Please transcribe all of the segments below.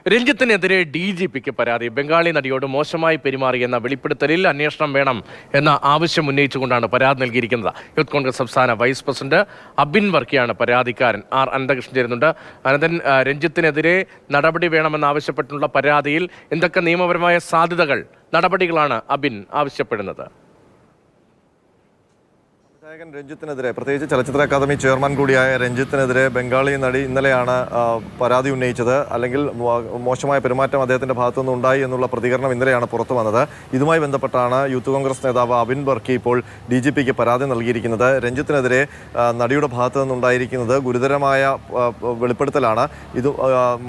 രഞ്ജിത്തിനെതിരെ DGPക്ക് പരാതി. ബംഗാളി നടിയോട് മോശമായി പെരുമാറിയെന്ന വെളിപ്പെടുത്തലിൽ അന്വേഷണം വേണം എന്ന ആവശ്യം ഉന്നയിച്ചുകൊണ്ടാണ് പരാതി നൽകിയിരിക്കുന്നത്. യൂത്ത് കോൺഗ്രസ് സംസ്ഥാന വൈസ് പ്രസിഡന്റ് അബിൻ വർക്കിയാണ് പരാതിക്കാരൻ. ആർ അനന്തകൃഷ്ണൻ ചേരുന്നുണ്ട്. അനന്തൻ, രഞ്ജിത്തിനെതിരെ നടപടി വേണമെന്നാവശ്യപ്പെട്ടുള്ള പരാതിയിൽ എന്തൊക്കെ നിയമപരമായ സാധ്യതകൾ, നടപടികളാണ് അബിൻ ആവശ്യപ്പെടുന്നത്? രഞ്ജിത്തിനെതിരെ, പ്രത്യേകിച്ച് ചലച്ചിത്ര അക്കാദമി ചെയർമാൻ കൂടിയായ രഞ്ജിത്തിനെതിരെ ബംഗാളി നടി ഇന്നലെയാണ് പരാതി ഉന്നയിച്ചത്. അല്ലെങ്കിൽ മോശമായ പെരുമാറ്റം അദ്ദേഹത്തിൻ്റെ ഭാഗത്തുനിന്ന് ഉണ്ടായി എന്നുള്ള പ്രതികരണം ഇന്നലെയാണ് പുറത്തു വന്നത്. ഇതുമായി ബന്ധപ്പെട്ടാണ് യൂത്ത് കോൺഗ്രസ് നേതാവ് അബിൻ വർക്കി ഇപ്പോൾ DGPക്ക് പരാതി നൽകിയിരിക്കുന്നത്. രഞ്ജിത്തിനെതിരെ നടിയുടെ ഭാഗത്തു നിന്നുണ്ടായിരിക്കുന്നത് ഗുരുതരമായ വെളിപ്പെടുത്തലാണ്. ഇത്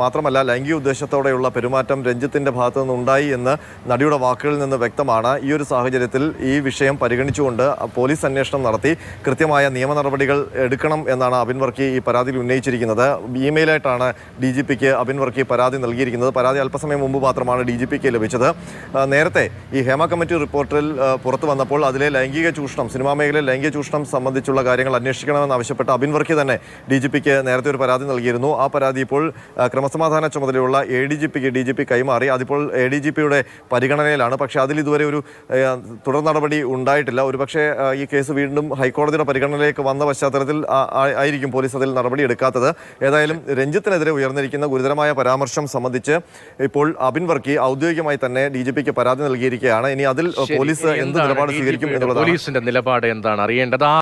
മാത്രമല്ല, ലൈംഗിക ഉദ്ദേശത്തോടെയുള്ള പെരുമാറ്റം രഞ്ജിത്തിൻ്റെ ഭാഗത്തു നിന്നുണ്ടായി എന്ന് നടിയുടെ വാക്കുകളിൽ നിന്ന് വ്യക്തമാണ്. ഈ ഒരു സാഹചര്യത്തിൽ ഈ വിഷയം പരിഗണിച്ചുകൊണ്ട് പോലീസ് അന്വേഷണം നടത്തി കൃത്യമായ നിയമ നടപടികൾ എടുക്കണം എന്നാണ് അബിൻ വർക്കി ഈ പരാതിയിൽ ഉന്നയിച്ചിരിക്കുന്നത്. ഇമെയിലായിട്ടാണ് DGPക്ക് അബിൻ വർക്കി പരാതി നൽകിയിരിക്കുന്നത്. പരാതി അല്പസമയം മുമ്പ് മാത്രമാണ് DGPക്ക് ലഭിച്ചത്. നേരത്തെ ഈ ഹേമ കമ്മിറ്റി റിപ്പോർട്ടിൽ പുറത്തു വന്നപ്പോൾ അതിലെ ലൈംഗിക ചൂഷണം, സിനിമാ മേഖലയിൽ ലൈംഗിക ചൂഷണം സംബന്ധിച്ചുള്ള കാര്യങ്ങൾ അന്വേഷിക്കണമെന്നാവശ്യപ്പെട്ട് അബിൻ വർക്കി തന്നെ DGPക്ക് നേരത്തെ ഒരു പരാതി നൽകിയിരുന്നു. ആ പരാതി ഇപ്പോൾ ക്രമസമാധാന ചുമതലയുള്ള ADGPക്ക് DGP കൈമാറി. അതിപ്പോൾ ADGPയുടെ പരിഗണനയിലാണ്. പക്ഷേ അതിൽ ഇതുവരെ ഒരു തുടർ നടപടി ഉണ്ടായിട്ടില്ല. ഒരുപക്ഷെ ഈ കേസ് വീണ്ടും ഹൈക്കോടതിയുടെ പരിഗണനയിലേക്ക് വന്ന പശ്ചാത്തലത്തിൽ ആയിരിക്കും പോലീസ് അതിൽ നടപടി എടുക്കാത്തത്. ഏതായാലും രഞ്ജിത്തിനെതിരെ ഉയർന്നിരിക്കുന്ന ഗുരുതരമായ പരാമർശം സംബന്ധിച്ച് ഇപ്പോൾ അബിൻ വർക്കി ഔദ്യോഗികമായി തന്നെ DGPക്ക് പരാതി നൽകിയിരിക്കുകയാണ്. ഇനി അതിൽ പോലീസ് എന്ത് നിലപാട് സ്വീകരിക്കും എന്നുള്ളത് പോലീസിന്റെ നിലപാട് എന്താണ് അറിയേണ്ടത്.